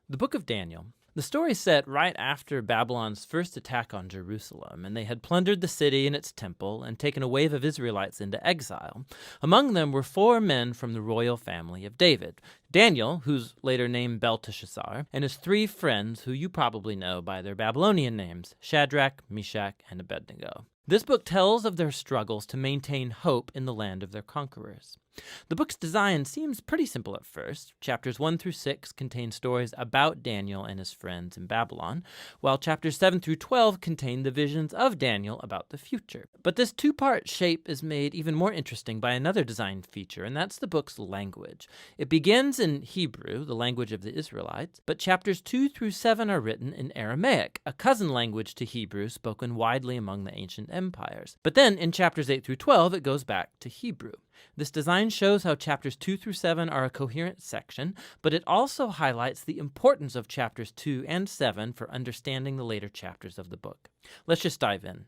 The book of Daniel. The story is set right after Babylon's first attack on Jerusalem, and they had plundered the city and its temple and taken a wave of Israelites into exile. Among them were 4 men from the royal family of David: Daniel, who's later named Belteshazzar, and his 3 friends who you probably know by their Babylonian names, Shadrach, Meshach, and Abednego. This book tells of their struggles to maintain hope in the land of their conquerors. The book's design seems pretty simple at first. Chapters 1 through 6 contain stories about Daniel and his friends in Babylon, while chapters 7 through 12 contain the visions of Daniel about the future. But this 2-part shape is made even more interesting by another design feature, and that's the book's language. It begins in Hebrew, the language of the Israelites, but chapters 2 through 7 are written in Aramaic, a cousin language to Hebrew spoken widely among the ancient empires. But then in chapters 8 through 12, it goes back to Hebrew. This design shows how chapters 2 through 7 are a coherent section, but it also highlights the importance of chapters 2 and 7 for understanding the later chapters of the book. Let's just dive in.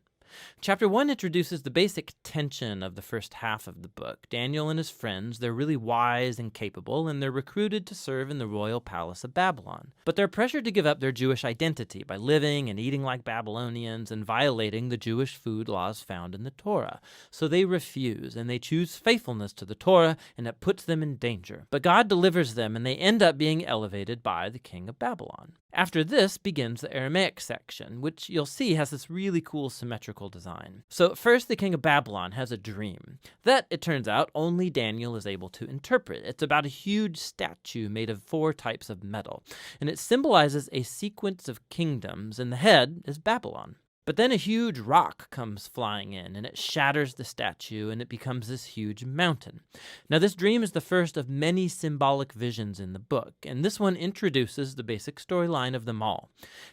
Chapter 1 introduces the basic tension of the first half of the book. Daniel and his friends, they're really wise and capable, and they're recruited to serve in the royal palace of Babylon. But they're pressured to give up their Jewish identity by living and eating like Babylonians and violating the Jewish food laws found in the Torah. So they refuse, and they choose faithfulness to the Torah, and it puts them in danger. But God delivers them, and they end up being elevated by the king of Babylon. After this begins the Aramaic section, which you'll see has this really cool symmetrical design. So first, the king of Babylon has a dream that, it turns out, only Daniel is able to interpret. It's about a huge statue made of 4 types of metal, and it symbolizes a sequence of kingdoms, and the head is Babylon. But then a huge rock comes flying in, and it shatters the statue, and it becomes this huge mountain. Now, this dream is the first of many symbolic visions in the book, and this one introduces the basic storyline of them all.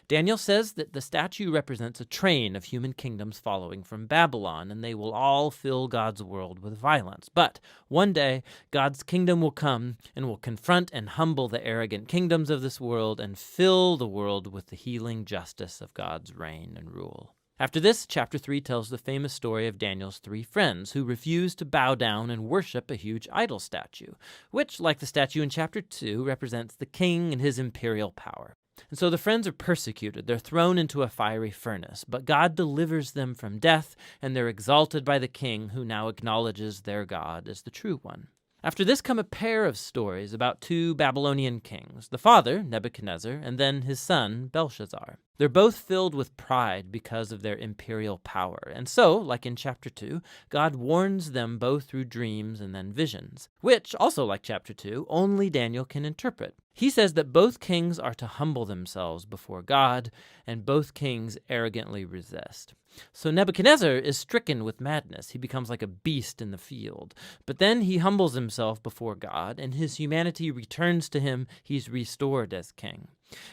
Daniel says that the statue represents a train of human kingdoms following from Babylon, and they will all fill God's world with violence. But one day, God's kingdom will come and will confront and humble the arrogant kingdoms of this world and fill the world with the healing justice of God's reign and rule. After this, chapter 3 tells the famous story of Daniel's 3 friends who refuse to bow down and worship a huge idol statue, which, like the statue in chapter 2, represents the king and his imperial power. And so the friends are persecuted. They're thrown into a fiery furnace, but God delivers them from death, and they're exalted by the king, who now acknowledges their God as the true one. After this come a pair of stories about 2 Babylonian kings, the father, Nebuchadnezzar, and then his son, Belshazzar. They're both filled with pride because of their imperial power. And so, like in chapter 2, God warns them both through dreams and then visions, which, also like chapter 2, only Daniel can interpret. He says that both kings are to humble themselves before God, and both kings arrogantly resist. So Nebuchadnezzar is stricken with madness. He becomes like a beast in the field. But then he humbles himself before God, and his humanity returns to him. He's restored as king.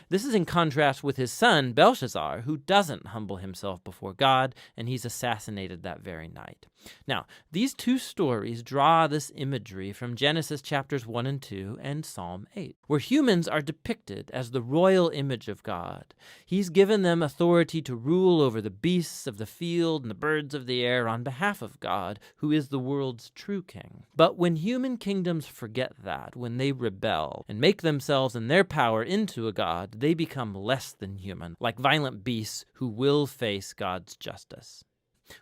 This is in contrast with his son, Belshazzar, who doesn't humble himself before God, and he's assassinated that very night. Now, these 2 stories draw this imagery from Genesis chapters 1 and 2 and Psalm 8, where humans are depicted as the royal image of God. He's given them authority to rule over the beasts of the field and the birds of the air on behalf of God, who is the world's true king. But when human kingdoms forget that, when they rebel and make themselves and their power into a God, they become less than human, like violent beasts who will face God's justice.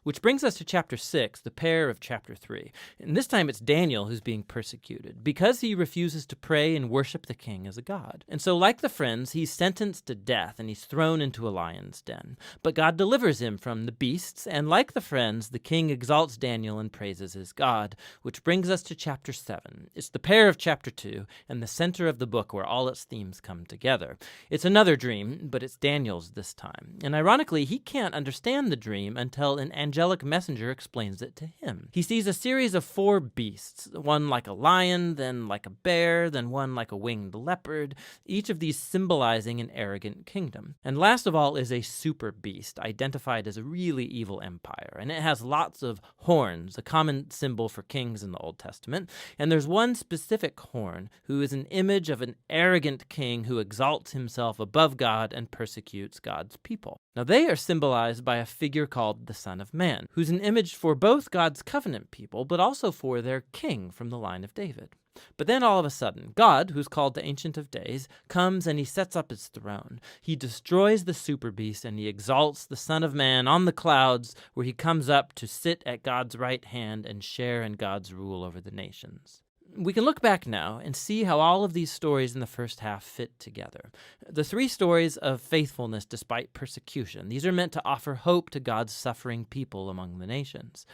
Which brings us to chapter 6, the pair of chapter 3. And this time it's Daniel who's being persecuted because he refuses to pray and worship the king as a god. And so, like the friends, he's sentenced to death and he's thrown into a lion's den. But God delivers him from the beasts, and like the friends, the king exalts Daniel and praises his God, which brings us to chapter 7. It's the pair of chapter 2 and the center of the book where all its themes come together. It's another dream, but it's Daniel's this time. And ironically, he can't understand the dream until an angelic messenger explains it to him. He sees a series of 4 beasts, one like a lion, then like a bear, then one like a winged leopard, each of these symbolizing an arrogant kingdom. And last of all is a super beast, identified as a really evil empire, and it has lots of horns, a common symbol for kings in the Old Testament, and there's one specific horn who is an image of an arrogant king who exalts himself above God and persecutes God's people. Now they are symbolized by a figure called the Son of Man, who's an image for both God's covenant people, but also for their king from the line of David. But then all of a sudden, God, who's called the Ancient of Days, comes and he sets up his throne. He destroys the super beast and he exalts the Son of Man on the clouds, where he comes up to sit at God's right hand and share in God's rule over the nations. We can look back now and see how all of these stories in the first half fit together. The three stories of faithfulness despite persecution, these are meant to offer hope to God's suffering people among the nations.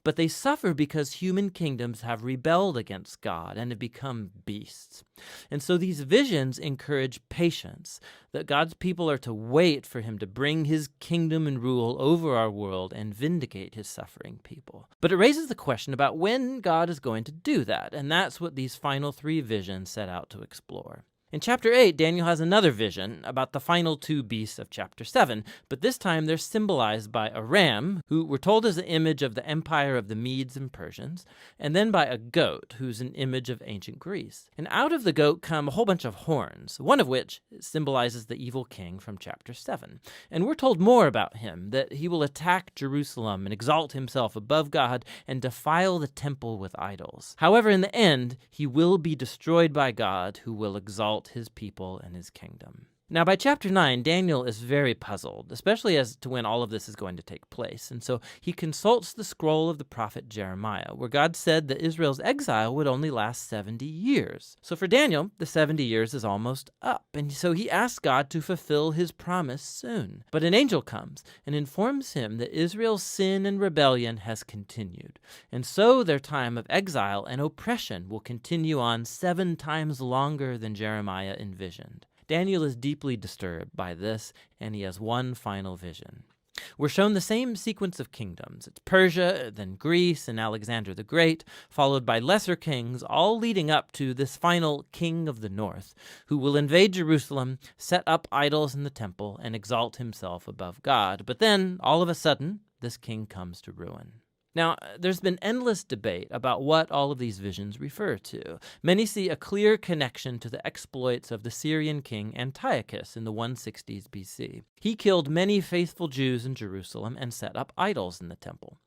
But they suffer because human kingdoms have rebelled against God and have become beasts. And so these visions encourage patience, that God's people are to wait for him to bring his kingdom and rule over our world and vindicate his suffering people. But it raises the question about when God is going to do that, and that's what these final three visions set out to explore. In chapter 8, Daniel has another vision about the final two beasts of chapter 7, but this time they're symbolized by a ram, who we're told is the image of the empire of the Medes and Persians, and then by a goat, who's an image of ancient Greece. And out of the goat come a whole bunch of horns, one of which symbolizes the evil king from chapter 7. And we're told more about him, that he will attack Jerusalem and exalt himself above God and defile the temple with idols. However, in the end, he will be destroyed by God, who will exalt his people and his kingdom. Now, by chapter 9, Daniel is very puzzled, especially as to when all of this is going to take place. And so he consults the scroll of the prophet Jeremiah, where God said that Israel's exile would only last 70 years. So for Daniel, the 70 years is almost up. And so he asks God to fulfill his promise soon. But an angel comes and informs him that Israel's sin and rebellion has continued. And so their time of exile and oppression will continue on 7 times longer than Jeremiah envisioned. Daniel is deeply disturbed by this, and he has one final vision. We're shown the same sequence of kingdoms. It's Persia, then Greece, and Alexander the Great, followed by lesser kings, all leading up to this final king of the north, who will invade Jerusalem, set up idols in the temple, and exalt himself above God. But then, all of a sudden, this king comes to ruin. Now, there's been endless debate about what all of these visions refer to. Many see a clear connection to the exploits of the Syrian king Antiochus in the 160s BC. He killed many faithful Jews in Jerusalem and set up idols in the temple.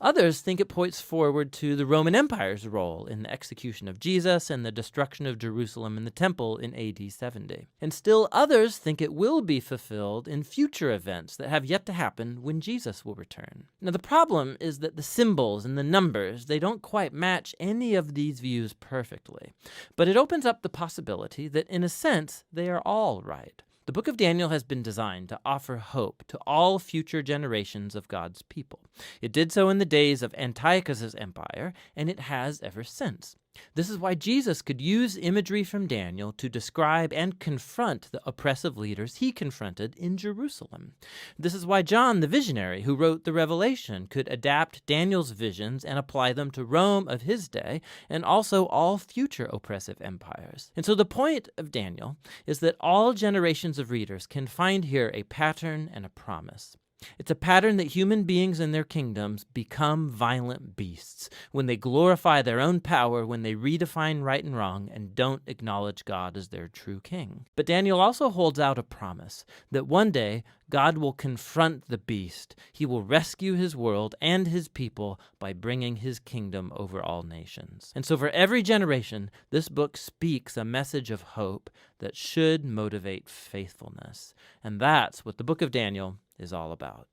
Others think it points forward to the Roman Empire's role in the execution of Jesus and the destruction of Jerusalem and the temple in AD 70. And still others think it will be fulfilled in future events that have yet to happen when Jesus will return. Now the problem is that the symbols and the numbers, they don't quite match any of these views perfectly. But it opens up the possibility that in a sense they are all right. The book of Daniel has been designed to offer hope to all future generations of God's people. It did so in the days of Antiochus' empire, and it has ever since. This is why Jesus could use imagery from Daniel to describe and confront the oppressive leaders he confronted in Jerusalem. This is why John, the visionary who wrote the Revelation, could adapt Daniel's visions and apply them to Rome of his day and also all future oppressive empires. And so the point of Daniel is that all generations of readers can find here a pattern and a promise. It's a pattern that human beings and their kingdoms become violent beasts when they glorify their own power, when they redefine right and wrong and don't acknowledge God as their true king. But Daniel also holds out a promise that one day God will confront the beast. He will rescue his world and his people by bringing his kingdom over all nations. And so for every generation, this book speaks a message of hope that should motivate faithfulness. And that's what the book of Daniel is all about.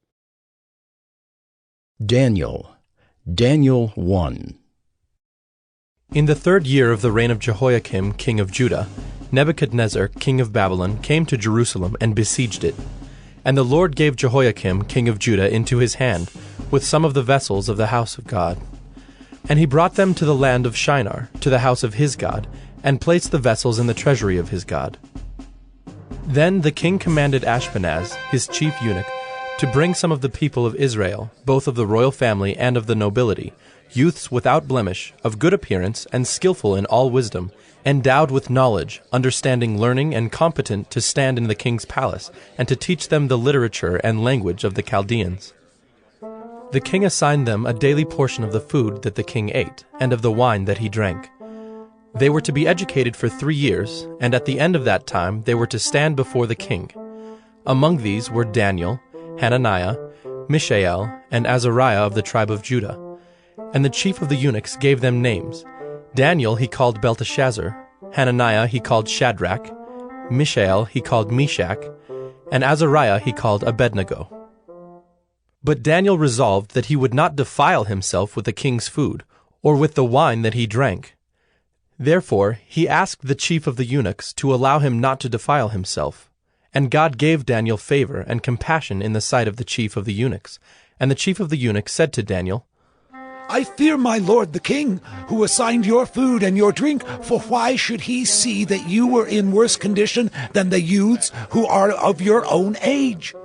Daniel 1. In the 3rd year of the reign of Jehoiakim, king of Judah, Nebuchadnezzar, king of Babylon, came to Jerusalem and besieged it. And the Lord gave Jehoiakim, king of Judah, into his hand, with some of the vessels of the house of God. And he brought them to the land of Shinar, to the house of his God, and placed the vessels in the treasury of his God. Then the king commanded Ashpenaz, his chief eunuch, to bring some of the people of Israel, both of the royal family and of the nobility, youths without blemish, of good appearance, and skillful in all wisdom, endowed with knowledge, understanding learning, and competent to stand in the king's palace, and to teach them the literature and language of the Chaldeans. The king assigned them a daily portion of the food that the king ate, and of the wine that he drank. They were to be educated for 3 years, and at the end of that time they were to stand before the king. Among these were Daniel, Hananiah, Mishael, and Azariah of the tribe of Judah. And the chief of the eunuchs gave them names. Daniel he called Belteshazzar, Hananiah he called Shadrach, Mishael he called Meshach, and Azariah he called Abednego. But Daniel resolved that he would not defile himself with the king's food, or with the wine that he drank. Therefore he asked the chief of the eunuchs to allow him not to defile himself. And God gave Daniel favor and compassion in the sight of the chief of the eunuchs. And the chief of the eunuchs said to Daniel, I fear my lord the king, who assigned your food and your drink, for why should he see that you were in worse condition than the youths who are of your own age?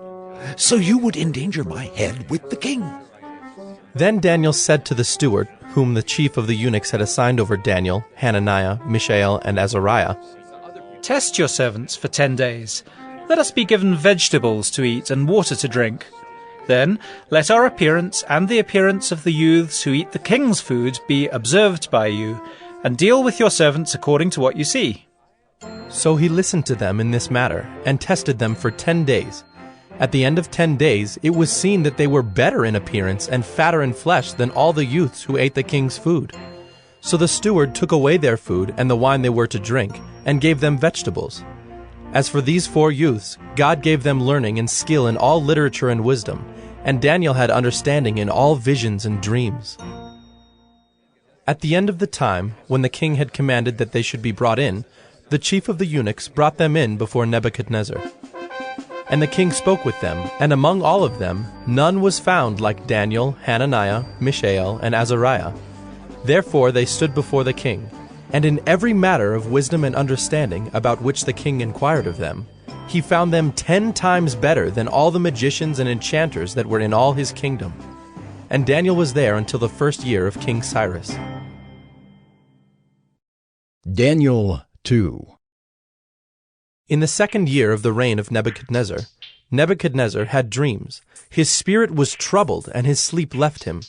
So you would endanger my head with the king. Then Daniel said to the steward, whom the chief of the eunuchs had assigned over Daniel, Hananiah, Mishael, and Azariah, Test your servants for 10 days. Let us be given vegetables to eat and water to drink. Then let our appearance and the appearance of the youths who eat the king's food be observed by you, and deal with your servants according to what you see. So he listened to them in this matter, and tested them for 10 days. At the end of 10 days it was seen that they were better in appearance and fatter in flesh than all the youths who ate the king's food. So the steward took away their food and the wine they were to drink, and gave them vegetables. As for these 4 youths, God gave them learning and skill in all literature and wisdom, and Daniel had understanding in all visions and dreams. At the end of the time, when the king had commanded that they should be brought in, the chief of the eunuchs brought them in before Nebuchadnezzar. And the king spoke with them, and among all of them none was found like Daniel, Hananiah, Mishael, and Azariah. Therefore they stood before the king, and in every matter of wisdom and understanding about which the king inquired of them, he found them 10 times better than all the magicians and enchanters that were in all his kingdom. And Daniel was there until the 1st year of King Cyrus. Daniel 2. In the 2nd year of the reign of Nebuchadnezzar, Nebuchadnezzar had dreams. His spirit was troubled, and his sleep left him.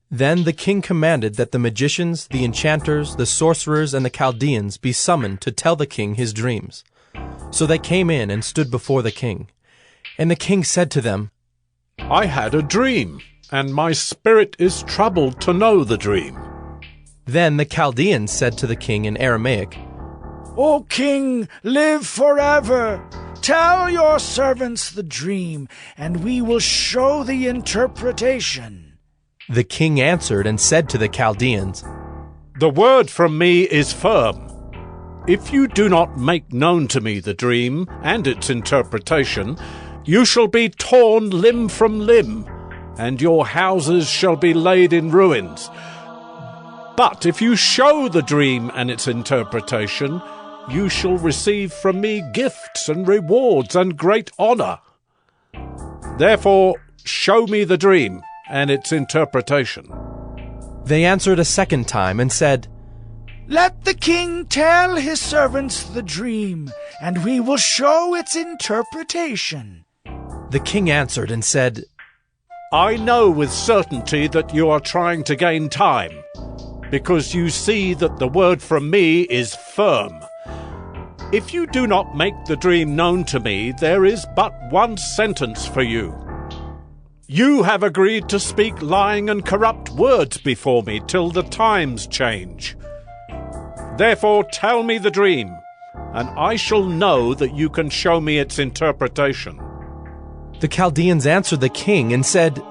Then the king commanded that the magicians, the enchanters, the sorcerers, and the Chaldeans be summoned to tell the king his dreams. So they came in and stood before the king. And the king said to them, I had a dream, and my spirit is troubled to know the dream. Then the Chaldeans said to the king in Aramaic, O king, live forever. Tell your servants the dream, and we will show the interpretation. The king answered and said to the Chaldeans, The word from me is firm. If you do not make known to me the dream and its interpretation, you shall be torn limb from limb, and your houses shall be laid in ruins. But if you show the dream and its interpretation, you shall receive from me gifts and rewards and great honor. Therefore, show me the dream and its interpretation. They answered a 2nd time and said, Let the king tell his servants the dream, and we will show its interpretation. The king answered and said, I know with certainty that you are trying to gain time, because you see that the word from me is firm. If you do not make the dream known to me, there is but one sentence for you. You have agreed to speak lying and corrupt words before me till the times change. Therefore tell me the dream, and I shall know that you can show me its interpretation. The Chaldeans answered the king and said,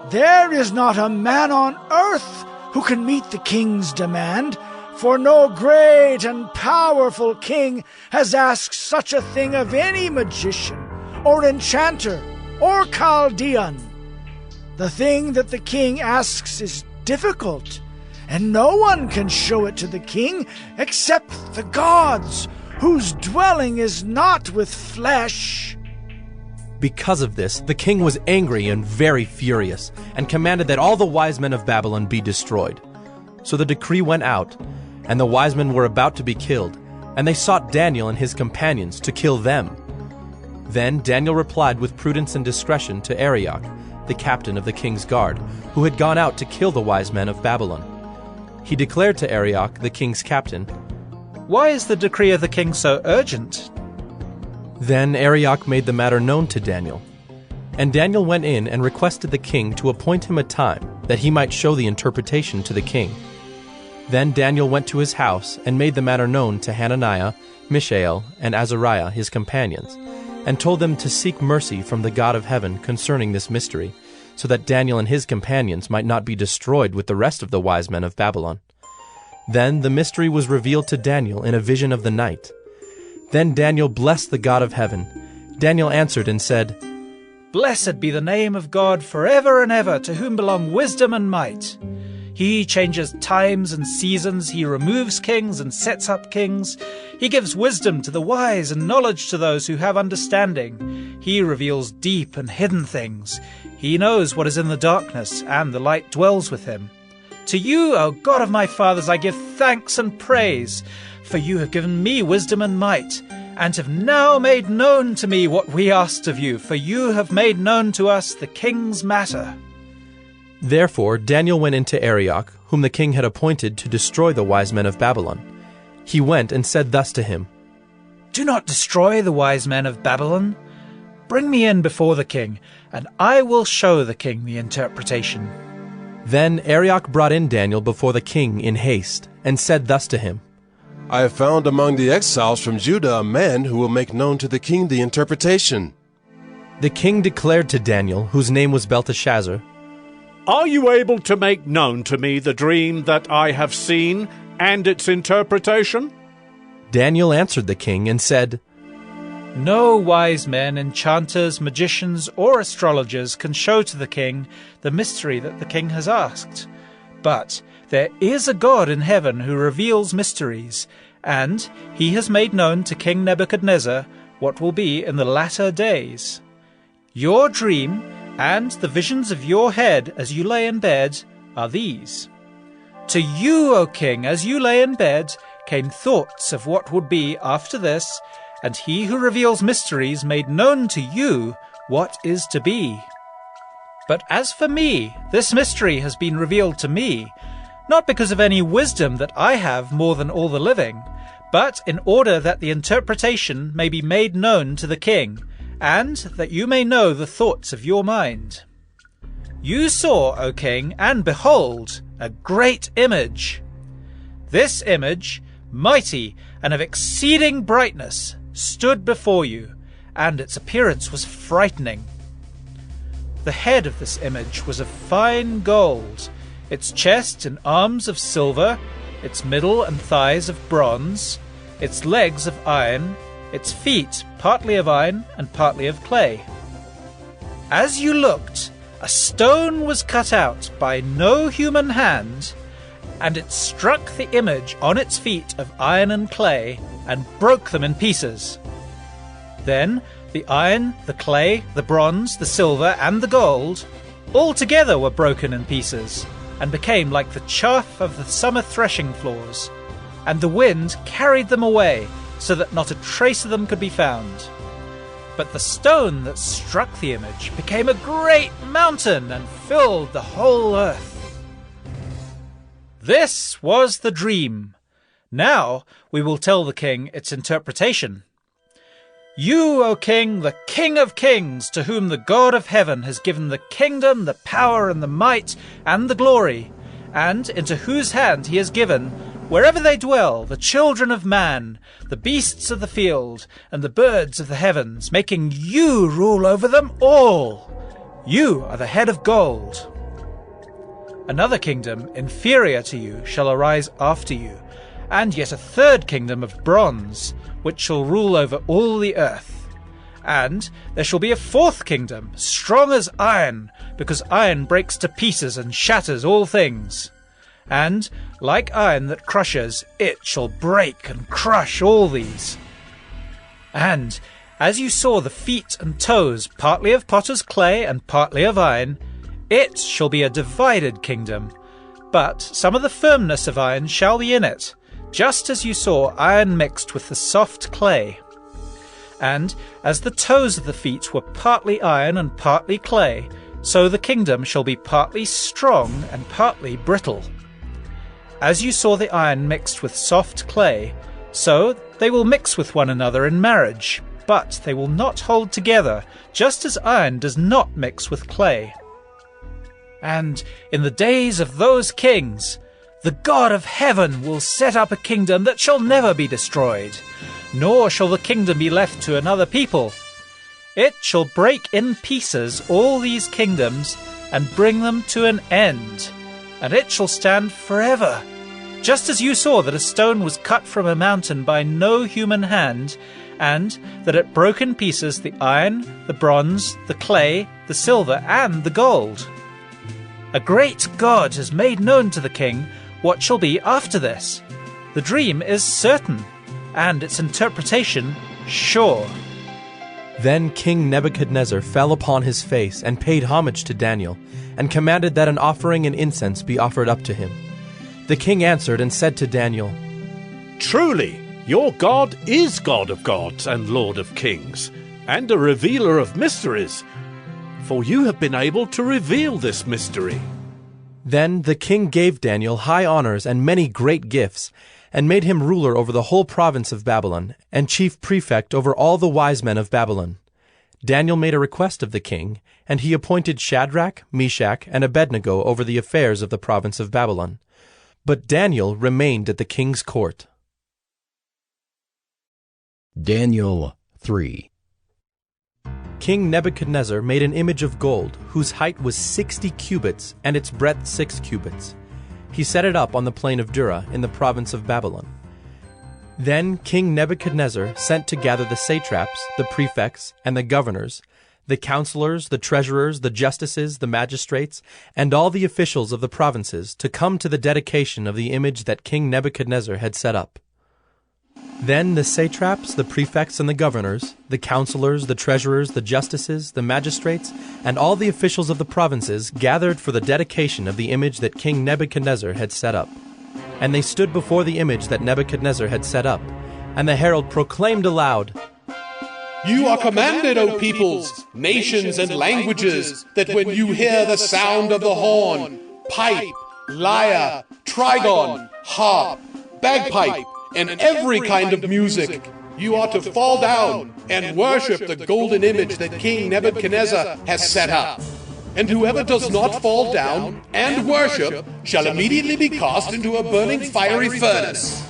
There is not a man on earth who can meet the king's demand, for no great and powerful king has asked such a thing of any magician, or enchanter, or Chaldean. The thing that the king asks is difficult, and no one can show it to the king except the gods, whose dwelling is not with flesh. Because of this, the king was angry and very furious, and commanded that all the wise men of Babylon be destroyed. So the decree went out, and the wise men were about to be killed, and they sought Daniel and his companions to kill them. Then Daniel replied with prudence and discretion to Arioch, the captain of the king's guard, who had gone out to kill the wise men of Babylon. He declared to Arioch, the king's captain, Why is the decree of the king so urgent? Then Arioch made the matter known to Daniel. And Daniel went in and requested the king to appoint him a time, that he might show the interpretation to the king. Then Daniel went to his house and made the matter known to Hananiah, Mishael, and Azariah his companions, and told them to seek mercy from the God of heaven concerning this mystery, so that Daniel and his companions might not be destroyed with the rest of the wise men of Babylon. Then the mystery was revealed to Daniel in a vision of the night. Then Daniel blessed the God of heaven. Daniel answered and said, Blessed be the name of God forever and ever, to whom belong wisdom and might. He changes times and seasons. He removes kings and sets up kings. He gives wisdom to the wise and knowledge to those who have understanding. He reveals deep and hidden things. He knows what is in the darkness, and the light dwells with him. To you, O God of my fathers, I give thanks and praise, for you have given me wisdom and might, and have now made known to me what we asked of you, for you have made known to us the king's matter. Therefore Daniel went into Arioch, whom the king had appointed to destroy the wise men of Babylon. He went and said thus to him, Do not destroy the wise men of Babylon. Bring me in before the king, and I will show the king the interpretation. Then Arioch brought in Daniel before the king in haste, and said thus to him, I have found among the exiles from Judah a man who will make known to the king the interpretation. The king declared to Daniel, whose name was Belteshazzar, Are you able to make known to me the dream that I have seen and its interpretation? Daniel answered the king and said, No wise men, enchanters, magicians, or astrologers can show to the king the mystery that the king has asked. But there is a God in heaven who reveals mysteries, and he has made known to King Nebuchadnezzar what will be in the latter days. Your dream and the visions of your head as you lay in bed are these. To you, O king, as you lay in bed, came thoughts of what would be after this, and he who reveals mysteries made known to you what is to be. But as for me, this mystery has been revealed to me, not because of any wisdom that I have more than all the living, but in order that the interpretation may be made known to the king, and that you may know the thoughts of your mind. You saw, O king, and behold, a great image. This image, mighty and of exceeding brightness, stood before you, and its appearance was frightening. The head of this image was of fine gold, its chest and arms of silver, its middle and thighs of bronze, its legs of iron, its feet partly of iron and partly of clay. As you looked, a stone was cut out by no human hand, and it struck the image on its feet of iron and clay, and broke them in pieces. Then the iron, the clay, the bronze, the silver, and the gold all together were broken in pieces, and became like the chaff of the summer threshing floors, and the wind carried them away, so that not a trace of them could be found. But the stone that struck the image became a great mountain, and filled the whole earth. This was the dream. Now we will tell the king its interpretation. You, O king, the King of kings, to whom the God of heaven has given the kingdom, the power, and the might, and the glory, and into whose hand he has given, wherever they dwell, the children of man, the beasts of the field, and the birds of the heavens, making you rule over them all. You are the head of gold. Another kingdom, inferior to you, shall arise after you, and yet a third kingdom of bronze, which shall rule over all the earth. And there shall be a fourth kingdom, strong as iron, because iron breaks to pieces and shatters all things. And, like iron that crushes, it shall break and crush all these. And, as you saw the feet and toes, partly of potter's clay and partly of iron, it shall be a divided kingdom. But some of the firmness of iron shall be in it, just as you saw iron mixed with the soft clay. And as the toes of the feet were partly iron and partly clay, so the kingdom shall be partly strong and partly brittle. As you saw the iron mixed with soft clay, so they will mix with one another in marriage, but they will not hold together, just as iron does not mix with clay. And in the days of those kings, The God of heaven will set up a kingdom that shall never be destroyed, nor shall the kingdom be left to another people. It shall break in pieces all these kingdoms and bring them to an end, and it shall stand forever. Just as you saw that a stone was cut from a mountain by no human hand, and that it broke in pieces the iron, the bronze, the clay, the silver, and the gold. A great God has made known to the king what shall be after this. The dream is certain, and its interpretation sure. Then King Nebuchadnezzar fell upon his face and paid homage to Daniel, and commanded that an offering and incense be offered up to him. The king answered and said to Daniel, Truly, your God is God of gods and Lord of kings, and a revealer of mysteries, for you have been able to reveal this mystery. Then the king gave Daniel high honors and many great gifts, and made him ruler over the whole province of Babylon, and chief prefect over all the wise men of Babylon. Daniel made a request of the king, and he appointed Shadrach, Meshach, and Abednego over the affairs of the province of Babylon. But Daniel remained at the king's court. Daniel 3. King Nebuchadnezzar made an image of gold, whose height was 60 cubits, and its breadth 6 cubits. He set it up on the plain of Dura in the province of Babylon. Then King Nebuchadnezzar sent to gather the satraps, the prefects, and the governors, the counselors, the treasurers, the justices, the magistrates, and all the officials of the provinces to come to the dedication of the image that King Nebuchadnezzar had set up. Then the satraps, the prefects, and the governors, the counselors, the treasurers, the justices, the magistrates, and all the officials of the provinces gathered for the dedication of the image that King Nebuchadnezzar had set up. And they stood before the image that Nebuchadnezzar had set up, and the herald proclaimed aloud, You are commanded, O peoples, nations, and languages, that when you hear the sound of the horn, pipe, lyre, trigon, harp, bagpipe, and every kind of music, you are to fall down and worship the golden image that King Nebuchadnezzar has set up. And whoever does not fall down and worship shall immediately be cast into a burning fiery furnace.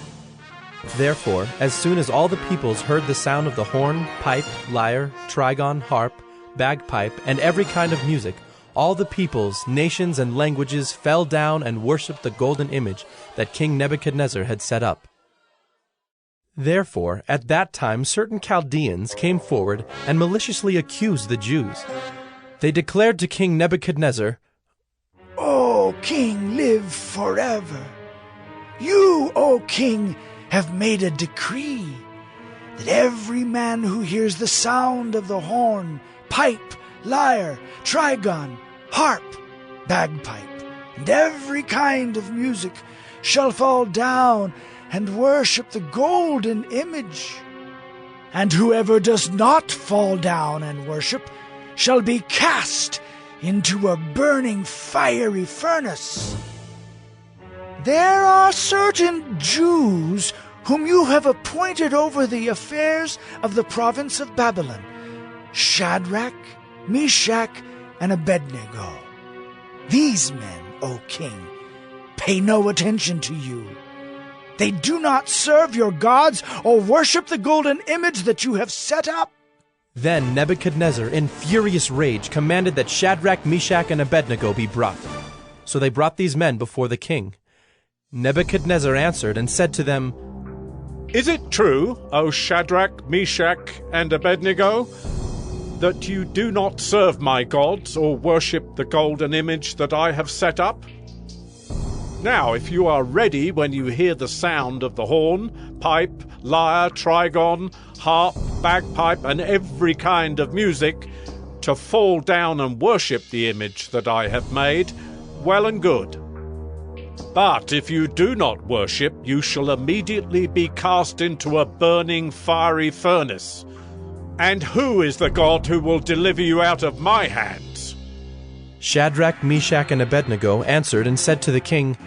Therefore, as soon as all the peoples heard the sound of the horn, pipe, lyre, trigon, harp, bagpipe, and every kind of music, all the peoples, nations, and languages fell down and worshipped the golden image that King Nebuchadnezzar had set up. Therefore, at that time certain Chaldeans came forward and maliciously accused the Jews. They declared to King Nebuchadnezzar, O king, live forever. You, O king, have made a decree that every man who hears the sound of the horn, pipe, lyre, trigon, harp, bagpipe, and every kind of music shall fall down and worship the golden image. And whoever does not fall down and worship shall be cast into a burning fiery furnace. There are certain Jews whom you have appointed over the affairs of the province of Babylon, Shadrach, Meshach, and Abednego. These men, O king, pay no attention to you. They do not serve your gods or worship the golden image that you have set up. Then Nebuchadnezzar, in furious rage, commanded that Shadrach, Meshach, and Abednego be brought. So they brought these men before the king. Nebuchadnezzar answered and said to them, Is it true, O Shadrach, Meshach, and Abednego, that you do not serve my gods or worship the golden image that I have set up? Now, if you are ready when you hear the sound of the horn, pipe, lyre, trigon, harp, bagpipe, and every kind of music, to fall down and worship the image that I have made, well and good. But if you do not worship, you shall immediately be cast into a burning fiery furnace. And who is the God who will deliver you out of my hands? Shadrach, Meshach, and Abednego answered and said to the king,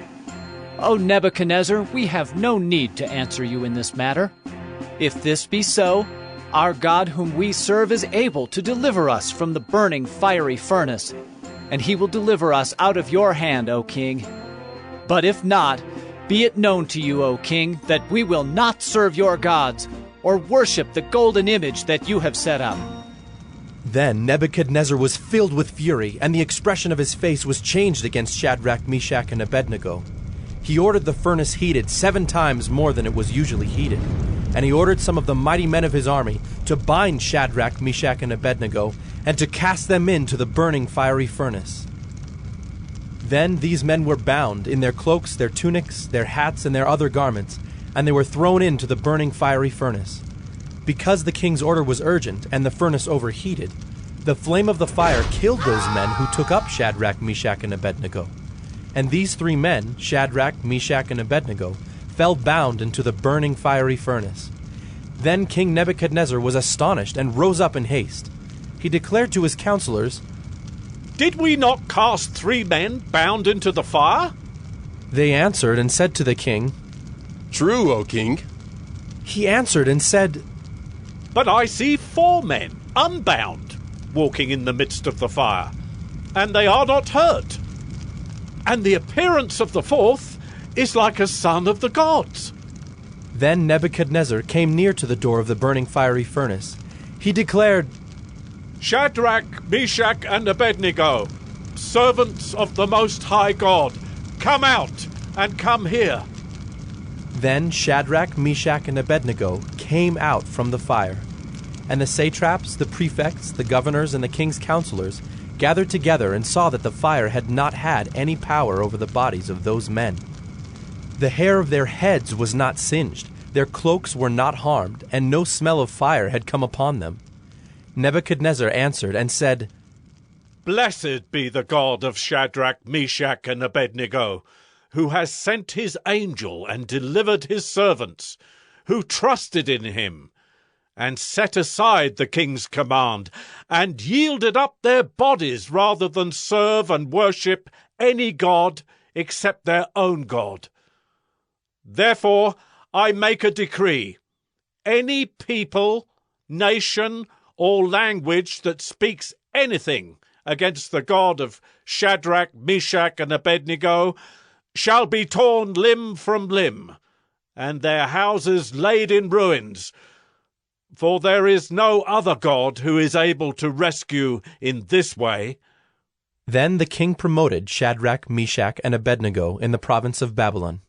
O Nebuchadnezzar, we have no need to answer you in this matter. If this be so, our God whom we serve is able to deliver us from the burning fiery furnace, and he will deliver us out of your hand, O king. But if not, Be it known to you, O king, that we will not serve your gods or worship the golden image that you have set up." Then Nebuchadnezzar was filled with fury, and the expression of his face was changed against Shadrach, Meshach, and Abednego. He ordered the furnace heated 7 times more than it was usually heated, and he ordered some of the mighty men of his army to bind Shadrach, Meshach, and Abednego, and to cast them into the burning fiery furnace. Then these men were bound in their cloaks, their tunics, their hats, and their other garments, and they were thrown into the burning fiery furnace. Because the king's order was urgent and the furnace overheated, the flame of the fire killed those men who took up Shadrach, Meshach, and Abednego. And these 3 men, Shadrach, Meshach, and Abednego, fell bound into the burning fiery furnace. Then King Nebuchadnezzar was astonished and rose up in haste. He declared to his counselors, "Did we not cast 3 men bound into the fire?" They answered and said to the king, True, O king. He answered and said, "But I see 4 men, unbound, walking in the midst of the fire, and they are not hurt. And the appearance of the 4th is like a son of the gods." Then Nebuchadnezzar came near to the door of the burning fiery furnace. He declared, "Shadrach, Meshach, and Abednego, servants of the Most High God, come out and come here." Then Shadrach, Meshach, and Abednego came out from the fire. And the satraps, the prefects, the governors, and the king's counselors gathered together and saw that the fire had not had any power over the bodies of those men. The hair of their heads was not singed, their cloaks were not harmed, and no smell of fire had come upon them. Nebuchadnezzar answered and said, "Blessed be the God of Shadrach, Meshach, and Abednego, who has sent his angel and delivered his servants, who trusted in him, and set aside the king's command, and yielded up their bodies rather than serve and worship any god except their own God. Therefore I make a decree: any people, nation, or language that speaks anything against the God of Shadrach, Meshach, and Abednego shall be torn limb from limb, and their houses laid in ruins. For there is no other God who is able to rescue in this way." Then the king promoted Shadrach, Meshach, and Abednego in the province of Babylon.